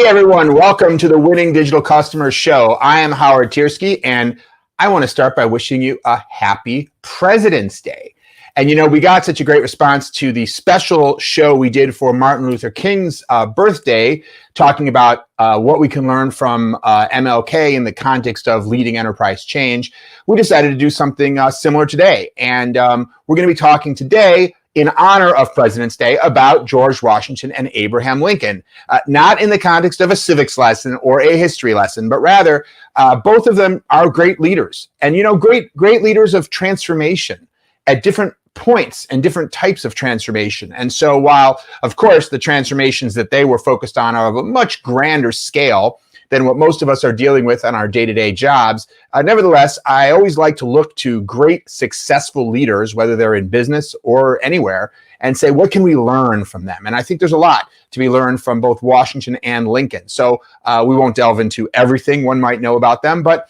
Hey everyone, welcome to the Winning Digital Customers Show. I am Howard Tiersky, and I want to start by wishing you a happy President's Day. And you know, we got such a great response to the special show we did for Martin Luther King's birthday, talking about what we can learn from MLK in the context of leading enterprise change. We decided to do something similar today. And we're going to be talking today in honor of President's Day about George Washington and Abraham Lincoln, not in the context of a civics lesson or a history lesson, but rather both of them are great leaders, and you know, great leaders of transformation at different points and different types of transformation. And so while, of course, the transformations that they were focused on are of a much grander scale than what most of us are dealing with on our day-to-day jobs, nevertheless, I always like to look to great successful leaders, whether they're in business or anywhere, and say, what can we learn from them? And I think there's a lot to be learned from both Washington and Lincoln. So we won't delve into everything one might know about them, but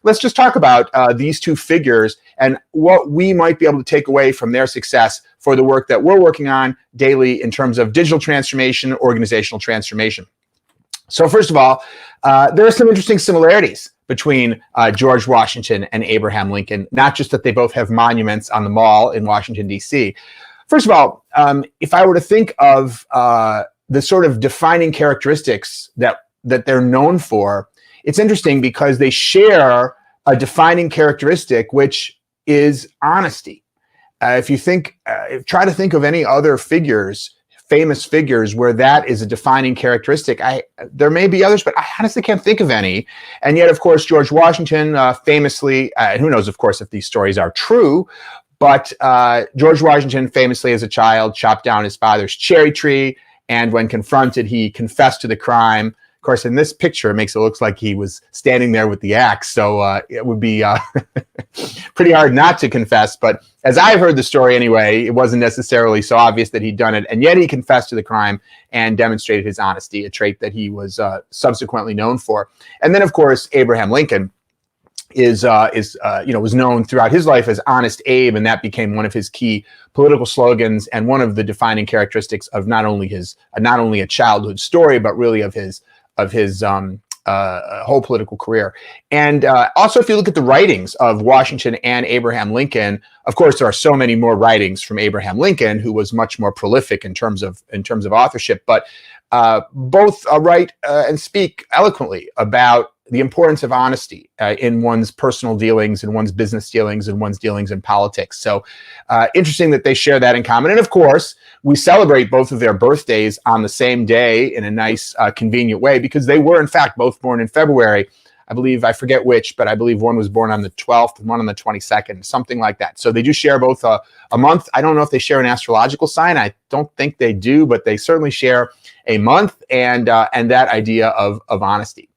let's just talk about these two figures and what we might be able to take away from their success for the work that we're working on daily in terms of digital transformation, organizational transformation. So first of all, there are some interesting similarities between George Washington and Abraham Lincoln, not just that they both have monuments on the Mall in Washington, D.C. First of all, if I were to think of the sort of defining characteristics that they're known for, it's interesting because they share a defining characteristic, which is honesty. If you think, try to think of any other figures, famous figures where that is a defining characteristic. There may be others, but I honestly can't think of any. And yet, of course, George Washington famously, and who knows, of course, if these stories are true, but George Washington famously as a child chopped down his father's cherry tree, and when confronted, he confessed to the crime. Of course, in this picture, it makes it look like he was standing there with the axe, so it would be pretty hard not to confess. But as I've heard the story anyway, it wasn't necessarily so obvious that he'd done it, and yet he confessed to the crime and demonstrated his honesty, a trait that he was subsequently known for. And then, of course, Abraham Lincoln was known throughout his life as Honest Abe, and that became one of his key political slogans and one of the defining characteristics of not only a childhood story, but really of his whole political career. And also, if you look at the writings of Washington and Abraham Lincoln, of course, there are so many more writings from Abraham Lincoln, who was much more prolific in terms of authorship. But both write and speak eloquently about the importance of honesty in one's personal dealings, in one's business dealings, and one's dealings in politics. So interesting that they share that in common. And of course, we celebrate both of their birthdays on the same day in a nice, convenient way, because they were, in fact, both born in February. I believe, I forget which, but I believe one was born on the 12th and one on the 22nd, something like that. So they do share both a month. I don't know if they share an astrological sign. I don't think they do, but they certainly share a month and that idea of honesty.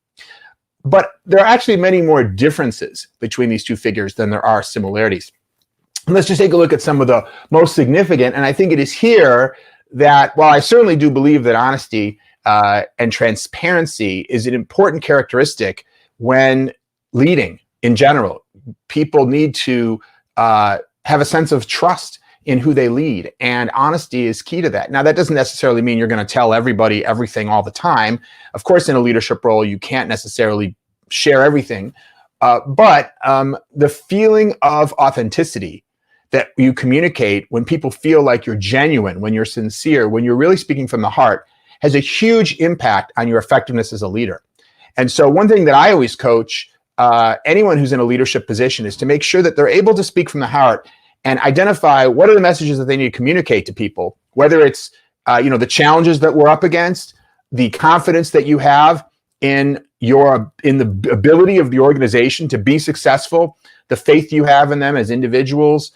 But there are actually many more differences between these two figures than there are similarities. And let's just take a look at some of the most significant. And I think it is here that, while I certainly do believe that honesty and transparency is an important characteristic when leading in general, people need to have a sense of trust in who they lead, and honesty is key to that. Now, that doesn't necessarily mean you're going to tell everybody everything all the time. Of course, in a leadership role, you can't necessarily share everything, but the feeling of authenticity that you communicate when people feel like you're genuine, when you're sincere, when you're really speaking from the heart, has a huge impact on your effectiveness as a leader. And so one thing that I always coach anyone who's in a leadership position is to make sure that they're able to speak from the heart and identify what are the messages that they need to communicate to people, whether it's the challenges that we're up against, the confidence that you have in the ability of the organization to be successful, the faith you have in them as individuals.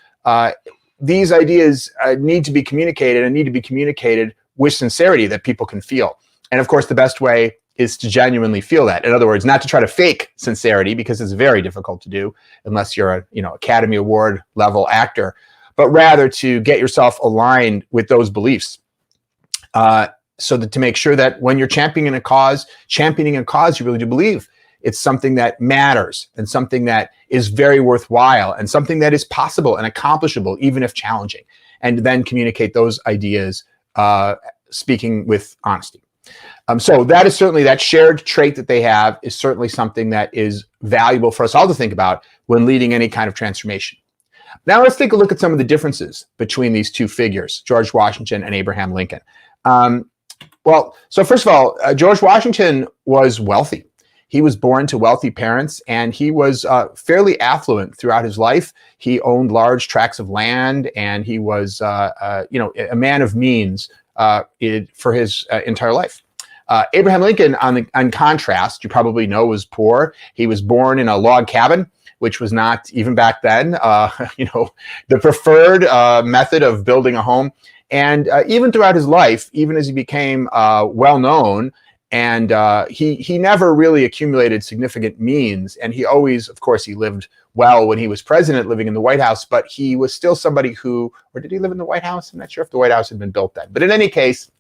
These ideas need to be communicated, and need to be communicated with sincerity that people can feel. And of course, the best way is to genuinely feel that. In other words, not to try to fake sincerity, because it's very difficult to do unless you're a Academy Award level actor, but rather to get yourself aligned with those beliefs. So that to make sure that when you're championing a cause you really do believe it's something that matters, and something that is very worthwhile, and something that is possible and accomplishable, even if challenging, and then communicate those ideas speaking with honesty. So that is certainly, that shared trait that they have is certainly something that is valuable for us all to think about when leading any kind of transformation. Now let's take a look at some of the differences between these two figures, George Washington and Abraham Lincoln. So first of all, George Washington was wealthy. He was born to wealthy parents, and he was fairly affluent throughout his life. He owned large tracts of land, and he was, a man of means for his entire life. Abraham Lincoln, on contrast, you probably know, was poor. He was born in a log cabin, which was not, even back then, the preferred method of building a home. And even throughout his life, even as he became well-known, and he never really accumulated significant means. And he always, of course, he lived well when he was president, living in the White House, but he was still somebody who, or did he live in the White House? I'm not sure if the White House had been built then. But in any case,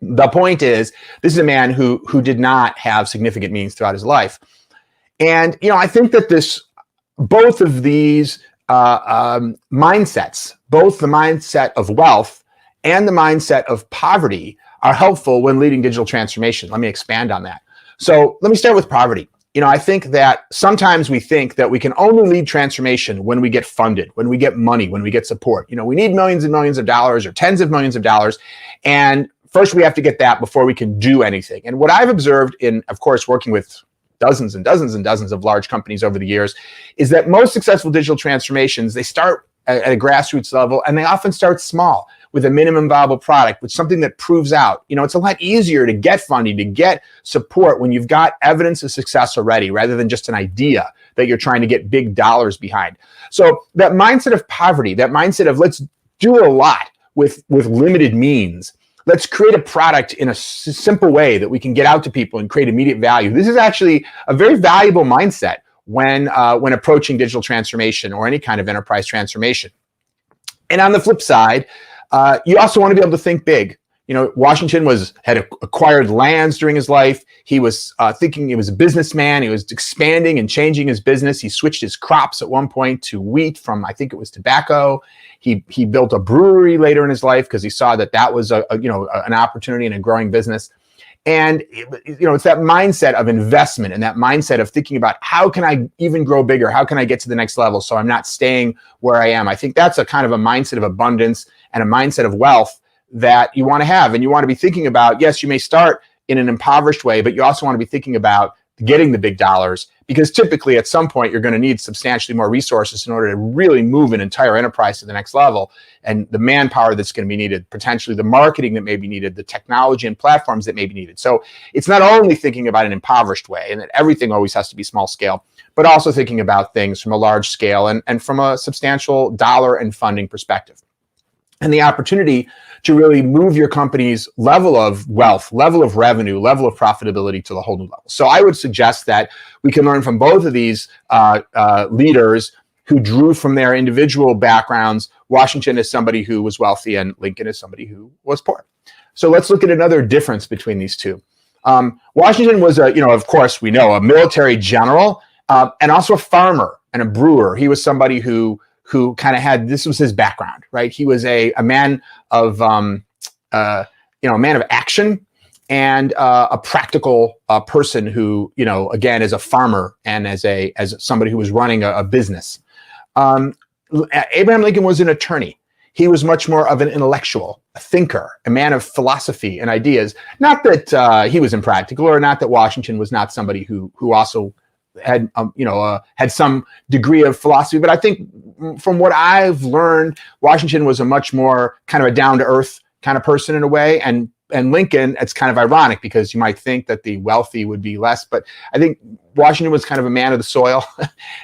the point is, this is a man who did not have significant means throughout his life. And, I think that both of these mindsets, both the mindset of wealth and the mindset of poverty, are helpful when leading digital transformation. Let me expand on that. So let me start with poverty. I think that sometimes we think that we can only lead transformation when we get funded, when we get money, when we get support. We need millions and millions of dollars or tens of millions of dollars. And first, we have to get that before we can do anything. And what I've observed in, of course, working with dozens and dozens and dozens of large companies over the years, is that most successful digital transformations, they start at a grassroots level, and they often start small with a minimum viable product, with something that proves out. It's a lot easier to get funding, to get support when you've got evidence of success already, rather than just an idea that you're trying to get big dollars behind. So that mindset of poverty, that mindset of let's do a lot with limited means, let's create a product in a simple way that we can get out to people and create immediate value. This is actually a very valuable mindset when approaching digital transformation or any kind of enterprise transformation. And on the flip side, you also want to be able to think big. Washington had acquired lands during his life. He was thinking, he was a businessman. He was expanding and changing his business. He switched his crops at one point to wheat from, I think it was tobacco. He built a brewery later in his life because he saw that was an opportunity and a growing business. And it's that mindset of investment and that mindset of thinking about how can I even grow bigger? How can I get to the next level so I'm not staying where I am? I think that's a kind of a mindset of abundance and a mindset of wealth that you want to have. And you want to be thinking about, yes, you may start in an impoverished way, but you also want to be thinking about getting the big dollars, because typically at some point you're going to need substantially more resources in order to really move an entire enterprise to the next level. And the manpower that's going to be needed, potentially the marketing that may be needed, the technology and platforms that may be needed. So it's not only thinking about an impoverished way and that everything always has to be small scale, but also thinking about things from a large scale and from a substantial dollar and funding perspective. And the opportunity to really move your company's level of wealth, level of revenue, level of profitability to the whole new level. So I would suggest that we can learn from both of these leaders who drew from their individual backgrounds. Washington is somebody who was wealthy, and Lincoln is somebody who was poor. So let's look at another difference between these two. Washington was of course, we know, a military general and also a farmer and a brewer. He was somebody who kind of had, this was his background, right? He was a man of, a man of action and a practical person who, again, as a farmer and as somebody who was running a business. Abraham Lincoln was an attorney. He was much more of an intellectual, a thinker, a man of philosophy and ideas. Not that he was impractical, or not that Washington was not somebody who also had had some degree of philosophy, but I think from what I've learned, Washington was a much more kind of a down-to-earth kind of person in a way, and Lincoln, it's kind of ironic because you might think that the wealthy would be less, but I think Washington was kind of a man of the soil,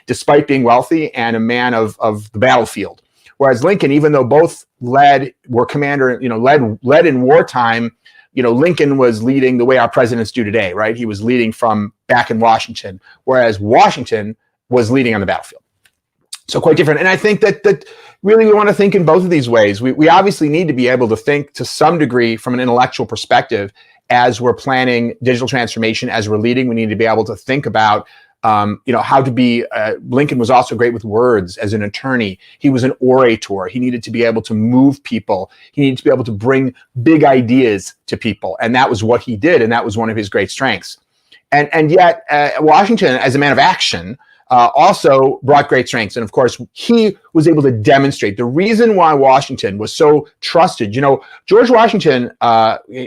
despite being wealthy, and a man of the battlefield. Whereas Lincoln, even though both led in wartime, Lincoln was leading the way our presidents do today, right? He was leading from back in Washington, whereas Washington was leading on the battlefield. So quite different. And I think that really we want to think in both of these ways. We obviously need to be able to think to some degree from an intellectual perspective as we're planning digital transformation, as we're leading. We need to be able to think about how to be, Lincoln was also great with words as an attorney. He was an orator. He needed to be able to move people. He needed to be able to bring big ideas to people. And that was what he did. And that was one of his great strengths. And yet Washington, as a man of action, also brought great strengths. And of course, he was able to demonstrate the reason why Washington was so trusted. George Washington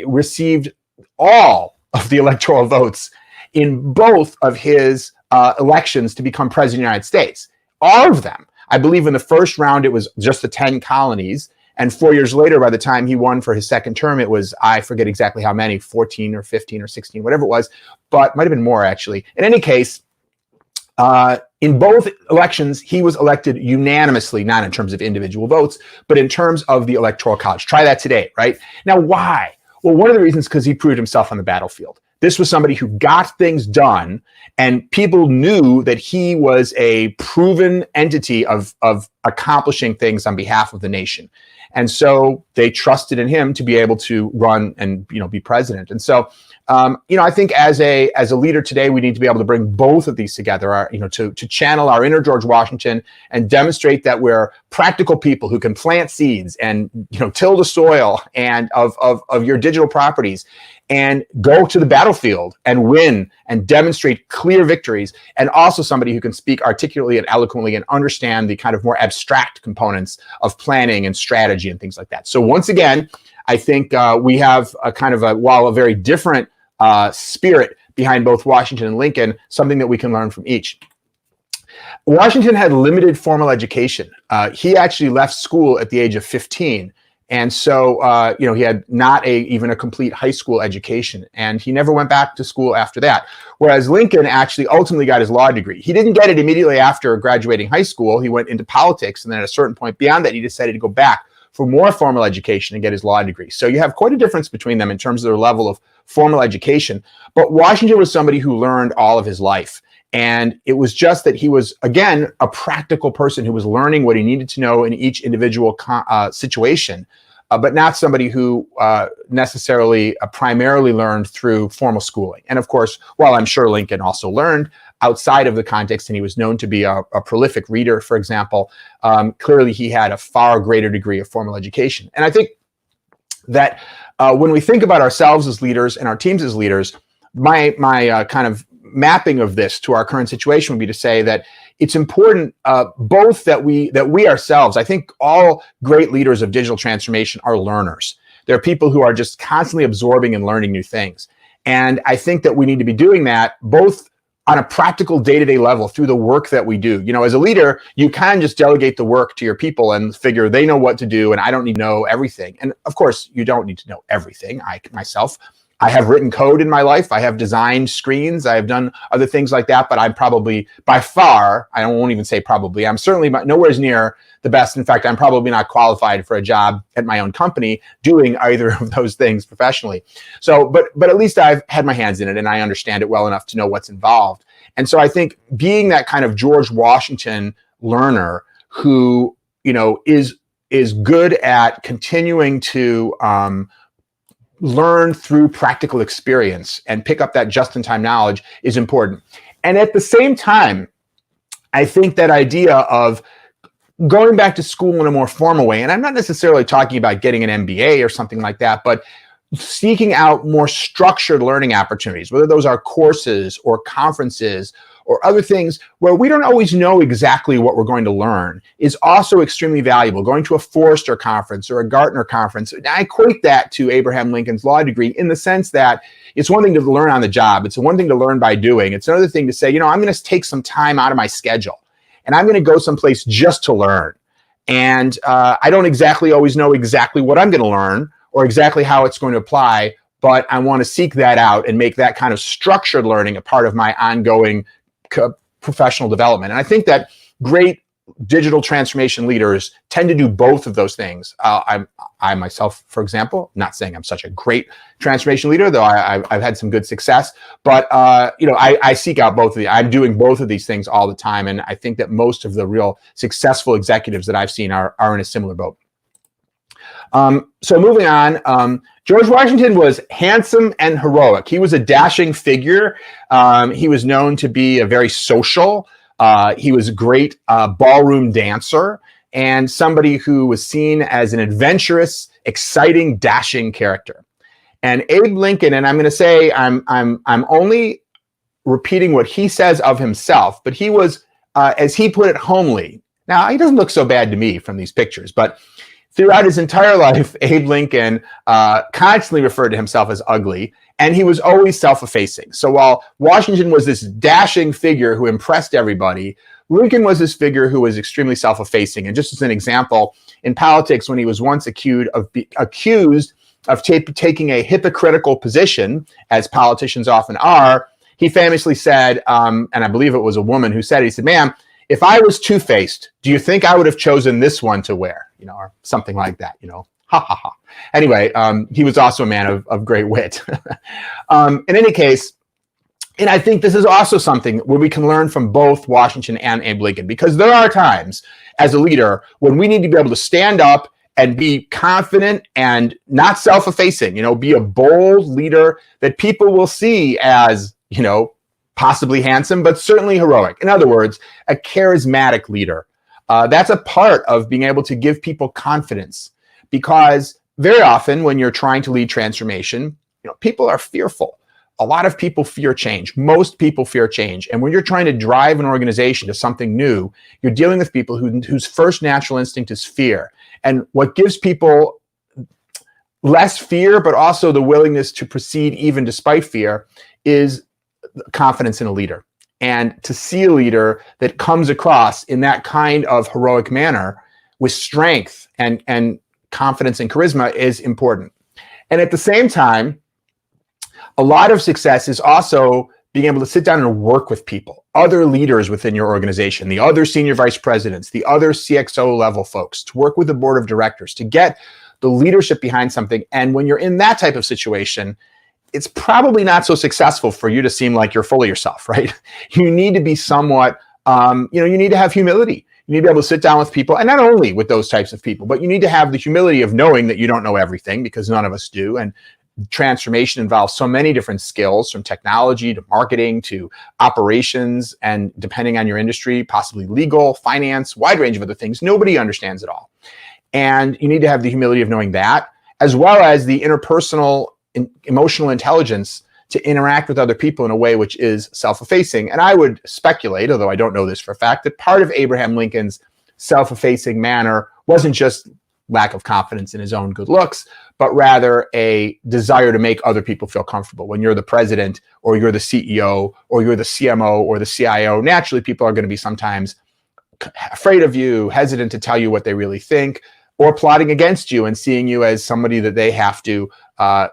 received all of the electoral votes in both of his elections to become president of the United States. All of them. I believe in the first round, it was just the 10 colonies. And 4 years later, by the time he won for his second term, it was, I forget exactly how many, 14 or 15 or 16, whatever it was, but might have been more actually. In any case, in both elections, he was elected unanimously, not in terms of individual votes, but in terms of the Electoral College. Try that today, right? Now, why? Well, one of the reasons is because he proved himself on the battlefield. This was somebody who got things done, and people knew that he was a proven entity of accomplishing things on behalf of the nation. And so they trusted in him to be able to run and, be president. And so, I think as a leader today, we need to be able to bring both of these together, to channel our inner George Washington and demonstrate that we're practical people who can plant seeds and, till the soil and of your digital properties, and go to the battlefield and win and demonstrate clear victories, and also somebody who can speak articulately and eloquently and understand the kind of more abstract components of planning and strategy and things like that. So once again, I think we have while a very different spirit behind both Washington and Lincoln, something that we can learn from each. Washington had limited formal education. He actually left school at the age of 15. And so, he had not even a complete high school education, and he never went back to school after that. Whereas Lincoln actually ultimately got his law degree. He didn't get it immediately after graduating high school. He went into politics, and then at a certain point beyond that, he decided to go back for more formal education and get his law degree. So you have quite a difference between them in terms of their level of formal education. But Washington was somebody who learned all of his life. And it was just that he was, again, a practical person who was learning what he needed to know in each individual situation, but not somebody who necessarily primarily learned through formal schooling. And of course, while I'm sure Lincoln also learned outside of the context, and he was known to be a prolific reader, for example, clearly he had a far greater degree of formal education. And I think that when we think about ourselves as leaders and our teams as leaders, my kind of mapping of this to our current situation would be to say that it's important both that we ourselves, I think all great leaders of digital transformation are learners. They're people who are just constantly absorbing and learning new things. And I think that we need to be doing that both on a practical day-to-day level through the work that we do. As a leader, you can just delegate the work to your people and figure they know what to do and I don't need to know everything. And of course, you don't need to know everything. I have written code in my life. I have designed screens. I have done other things like that, but I'm probably by far, I won't even say probably, I'm certainly nowhere near the best. In fact, I'm probably not qualified for a job at my own company doing either of those things professionally. So, but at least I've had my hands in it and I understand it well enough to know what's involved. And so I think being that kind of George Washington learner who, is good at continuing to, learn through practical experience and pick up that just-in-time knowledge is important. And at the same time, I think that idea of going back to school in a more formal way, and I'm not necessarily talking about getting an MBA or something like that, but seeking out more structured learning opportunities, whether those are courses or conferences or other things where we don't always know exactly what we're going to learn, is also extremely valuable. Going to a Forrester conference or a Gartner conference, I equate that to Abraham Lincoln's law degree in the sense that it's one thing to learn on the job. It's one thing to learn by doing. It's another thing to say, I'm going to take some time out of my schedule and I'm going to go someplace just to learn. And I don't exactly always know exactly what I'm going to learn or exactly how it's going to apply, but I want to seek that out and make that kind of structured learning a part of my ongoing professional development. And I think that great digital transformation leaders tend to do both of those things. I myself, for example, not saying I'm such a great transformation leader, though I've had some good success, but I seek out both of these. I'm doing both of these things all the time. And I think that most of the real successful executives that I've seen are in a similar boat. So moving on, George Washington was handsome and heroic. He was a dashing figure. He was known to be a very social. He was a great ballroom dancer and somebody who was seen as an adventurous, exciting, dashing character. And Abe Lincoln, and I'm going to say I'm only repeating what he says of himself, but he was, as he put it, homely. Now, he doesn't look so bad to me from these pictures, but throughout his entire life, Abe Lincoln constantly referred to himself as ugly, and he was always self-effacing. So while Washington was this dashing figure who impressed everybody, Lincoln was this figure who was extremely self-effacing. And just as an example, in politics, when he was once accused of taking a hypocritical position, as politicians often are, he famously said, and I believe it was a woman who said it, he said, "Ma'am, if I was two-faced, do you think I would have chosen this one to wear?" Or something like that, ha ha ha. Anyway, he was also a man of great wit. In any case, and I think this is also something where we can learn from both Washington and Abe Lincoln, because there are times as a leader when we need to be able to stand up and be confident and not self-effacing, be a bold leader that people will see as, possibly handsome, but certainly heroic. In other words, a charismatic leader. That's a part of being able to give people confidence, because very often when you're trying to lead transformation, people are fearful. A lot of people fear change. Most people fear change. And when you're trying to drive an organization to something new, you're dealing with people whose first natural instinct is fear. And what gives people less fear, but also the willingness to proceed even despite fear, is confidence in a leader. And to see a leader that comes across in that kind of heroic manner with strength and confidence and charisma is important. And at the same time, a lot of success is also being able to sit down and work with people, other leaders within your organization, the other senior vice presidents, the other CXO level folks, to work with the board of directors, to get the leadership behind something. And when you're in that type of situation, it's probably not so successful for you to seem like you're full of yourself, right? You need to be somewhat, you need to have humility. You need to be able to sit down with people, and not only with those types of people, but you need to have the humility of knowing that you don't know everything, because none of us do. And transformation involves so many different skills, from technology to marketing to operations, and depending on your industry, possibly legal, finance, wide range of other things. Nobody understands it all. And you need to have the humility of knowing that, as well as the interpersonal emotional intelligence to interact with other people in a way which is self-effacing. And I would speculate, although I don't know this for a fact, that part of Abraham Lincoln's self-effacing manner wasn't just lack of confidence in his own good looks, but rather a desire to make other people feel comfortable. When you're the president, or you're the CEO, or you're the CMO, or the CIO, naturally people are going to be sometimes afraid of you, hesitant to tell you what they really think, or plotting against you and seeing you as somebody that they have to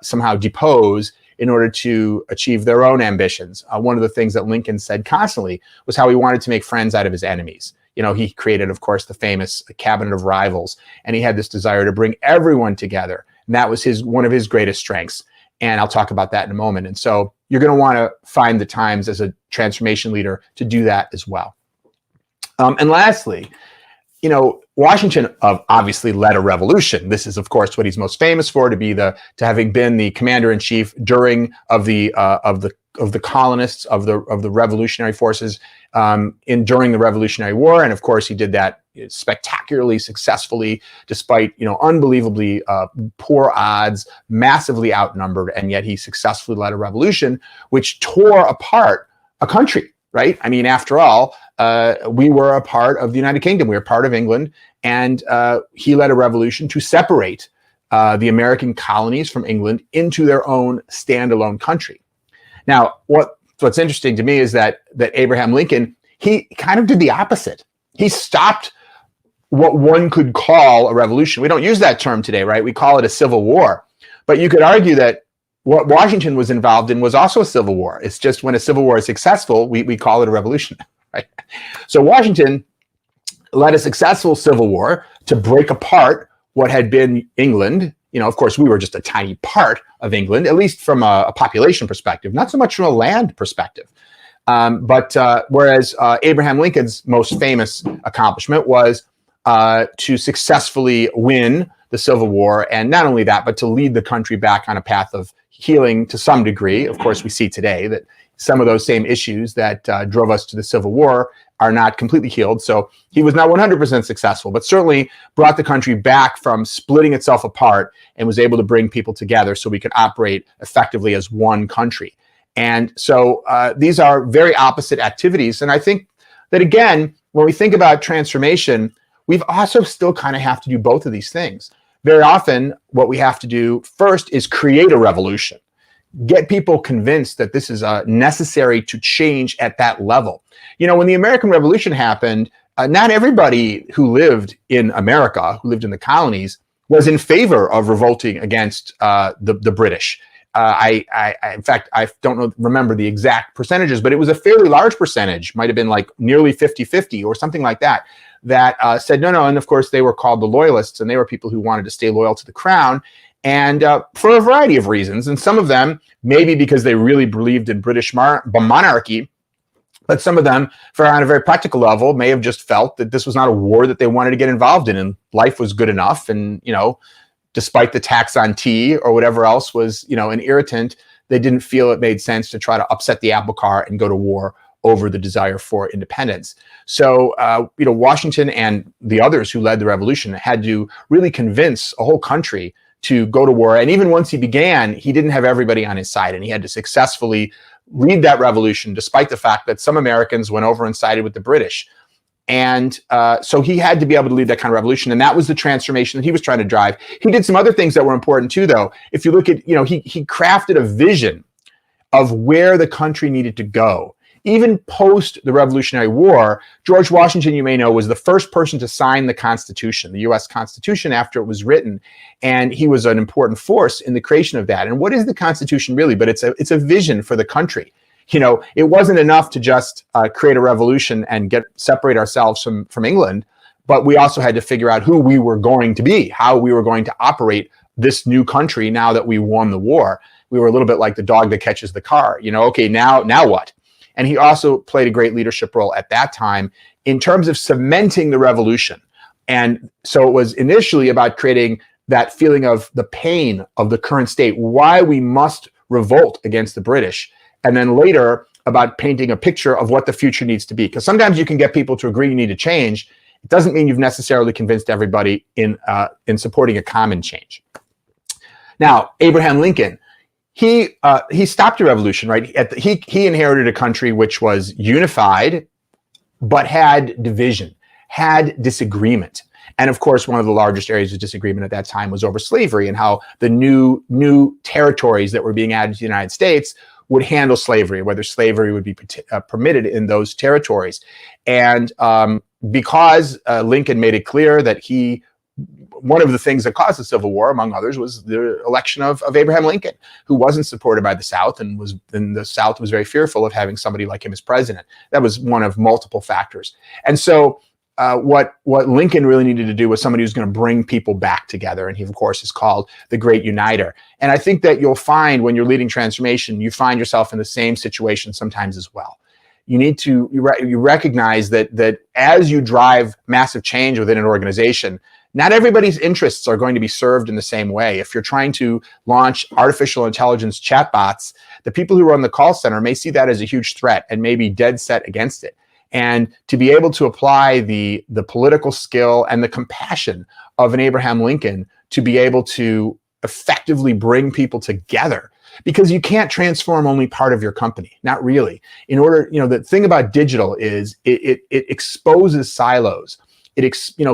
somehow depose in order to achieve their own ambitions. One of the things that Lincoln said constantly was how he wanted to make friends out of his enemies. He created, of course, the famous cabinet of rivals, and he had this desire to bring everyone together. And that was one of his greatest strengths. And I'll talk about that in a moment. And so you're going to want to find the times as a transformation leader to do that as well. And lastly, Washington obviously led a revolution. This is, of course, what he's most famous for, to having been the commander-in-chief during the colonists of the revolutionary forces during the Revolutionary War. And of course, he did that spectacularly successfully, despite unbelievably poor odds, massively outnumbered, and yet he successfully led a revolution which tore apart a country. Right? I mean, after all, we were a part of the United Kingdom. We were part of England, and he led a revolution to separate the American colonies from England into their own standalone country. Now, what's interesting to me is that Abraham Lincoln, he kind of did the opposite. He stopped what one could call a revolution. We don't use that term today, right? We call it a civil war. But you could argue that what Washington was involved in was also a civil war. It's just when a civil war is successful, we call it a revolution, right? So Washington led a successful civil war to break apart what had been England. Of course, we were just a tiny part of England, at least from a population perspective, not so much from a land perspective. But whereas Abraham Lincoln's most famous accomplishment was to successfully win the Civil War. And not only that, but to lead the country back on a path of healing to some degree. Of course, we see today that some of those same issues that drove us to the Civil War are not completely healed. So he was not 100% successful, but certainly brought the country back from splitting itself apart and was able to bring people together so we could operate effectively as one country. And so these are very opposite activities. And I think that, again, when we think about transformation, we've also still kind of have to do both of these things. Very often, what we have to do first is create a revolution. Get people convinced that this is necessary to change at that level. You know, when the American Revolution happened, not everybody who lived in America, who lived in the colonies, was in favor of revolting against the British. In fact, I don't remember the exact percentages, but it was a fairly large percentage, might have been like nearly 50-50 or something like that, that said no. And of course, they were called the Loyalists, and they were people who wanted to stay loyal to the crown. And for a variety of reasons, and some of them maybe because they really believed in British monarchy, but some of them, on a very practical level, may have just felt that this was not a war that they wanted to get involved in, and life was good enough. And, you know, despite the tax on tea or whatever else was, you know, an irritant, they didn't feel it made sense to try to upset the apple cart and go to war over the desire for independence. So, you know, Washington and the others who led the revolution had to really convince a whole country to go to war. And even once he began, he didn't have everybody on his side, and he had to successfully lead that revolution, despite the fact that some Americans went over and sided with the British. And so he had to be able to lead that kind of revolution. And that was the transformation that he was trying to drive. He did some other things that were important too, though. If you look at, you know, he crafted a vision of where the country needed to go. Even post the Revolutionary War, George Washington, you may know, was the first person to sign the Constitution, the U.S. Constitution, after it was written. And he was an important force in the creation of that. And what is the Constitution really? But it's a vision for the country. You know, it wasn't enough to just create a revolution and separate ourselves from England, but we also had to figure out who we were going to be, how we were going to operate this new country now that we won the war. We were a little bit like the dog that catches the car. You know, okay, now what? And he also played a great leadership role at that time in terms of cementing the revolution. And so it was initially about creating that feeling of the pain of the current state, why we must revolt against the British. And then later about painting a picture of what the future needs to be. Because sometimes you can get people to agree you need to change. It doesn't mean you've necessarily convinced everybody in supporting a common change. Now, Abraham Lincoln, he stopped the revolution, right? He inherited a country which was unified, but had division, had disagreement. And of course, one of the largest areas of disagreement at that time was over slavery and how the new territories that were being added to the United States would handle slavery, whether slavery would be permitted in those territories. And because Lincoln made it clear that one of the things that caused the Civil War, among others, was the election of Abraham Lincoln, who wasn't supported by the South, and the South was very fearful of having somebody like him as president. That was one of multiple factors. And so what Lincoln really needed to do was somebody who's going to bring people back together. And he, of course, is called the Great Uniter. And I think that you'll find when you're leading transformation, you find yourself in the same situation sometimes as well. You need to you recognize that as you drive massive change within an organization, not everybody's interests are going to be served in the same way. If you're trying to launch artificial intelligence chatbots, the people who run the call center may see that as a huge threat and may be dead set against it. And to be able to apply the political skill and the compassion of an Abraham Lincoln to be able to effectively bring people together, because you can't transform only part of your company, not really. In order, the thing about digital is it exposes silos.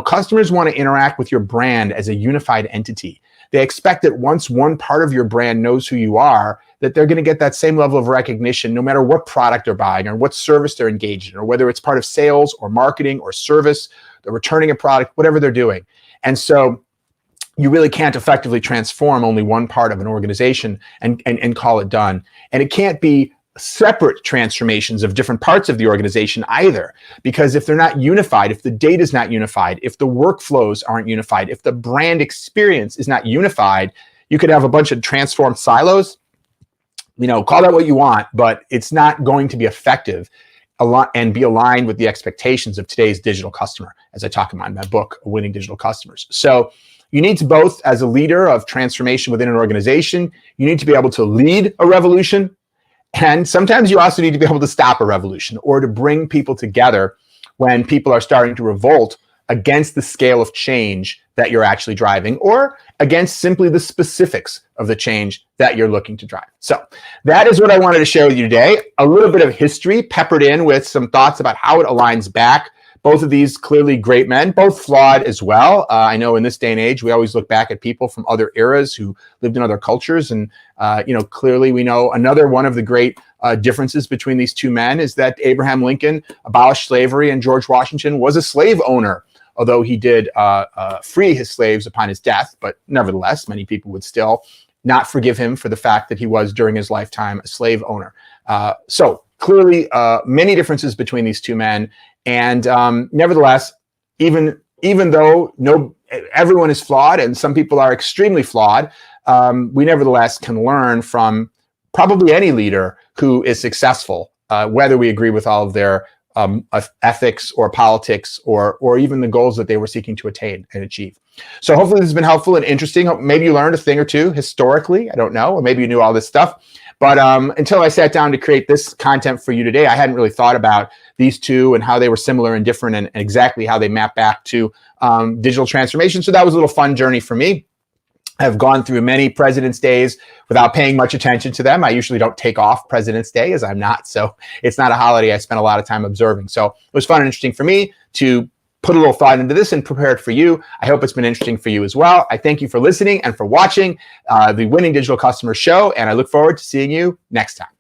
Customers want to interact with your brand as a unified entity. They expect that once one part of your brand knows who you are, that they're going to get that same level of recognition no matter what product they're buying or what service they're engaged in, or whether it's part of sales or marketing or service, they're returning a product, whatever they're doing. And so you really can't effectively transform only one part of an organization and call it done. And it can't be separate transformations of different parts of the organization either, because if they're not unified, if the data is not unified, if the workflows aren't unified, if the brand experience is not unified, you could have a bunch of transformed silos. Call that what you want, but it's not going to be effective and be aligned with the expectations of today's digital customer, as I talk about in my book, Winning Digital Customers. So You need to both, as a leader of transformation within an organization, you need to be able to lead a revolution. And sometimes you also need to be able to stop a revolution or to bring people together when people are starting to revolt against the scale of change that you're actually driving, or against simply the specifics of the change that you're looking to drive. So that is what I wanted to share with you today. A little bit of history peppered in with some thoughts about how it aligns back. Both of these clearly great men, both flawed as well. I know in this day and age, we always look back at people from other eras who lived in other cultures. And, clearly we know another one of the great differences between these two men is that Abraham Lincoln abolished slavery and George Washington was a slave owner, although he did free his slaves upon his death. But nevertheless, many people would still not forgive him for the fact that he was, during his lifetime, a slave owner. So clearly many differences between these two men. And nevertheless, even though everyone is flawed and some people are extremely flawed, we nevertheless can learn from probably any leader who is successful, whether we agree with all of their ethics or politics or even the goals that they were seeking to attain and achieve. So hopefully this has been helpful and interesting. Maybe you learned a thing or two historically. I don't know. Or maybe you knew all this stuff. But until I sat down to create this content for you today, I hadn't really thought about these two and how they were similar and different and exactly how they map back to digital transformation. So that was a little fun journey for me. I've gone through many President's Days without paying much attention to them. I usually don't take off President's Day, as I'm not. So it's not a holiday I spend a lot of time observing. So it was fun and interesting for me to put a little thought into this and prepare it for you. I hope it's been interesting for you as well. I thank you for listening and for watching the Winning Digital Customer Show, and I look forward to seeing you next time.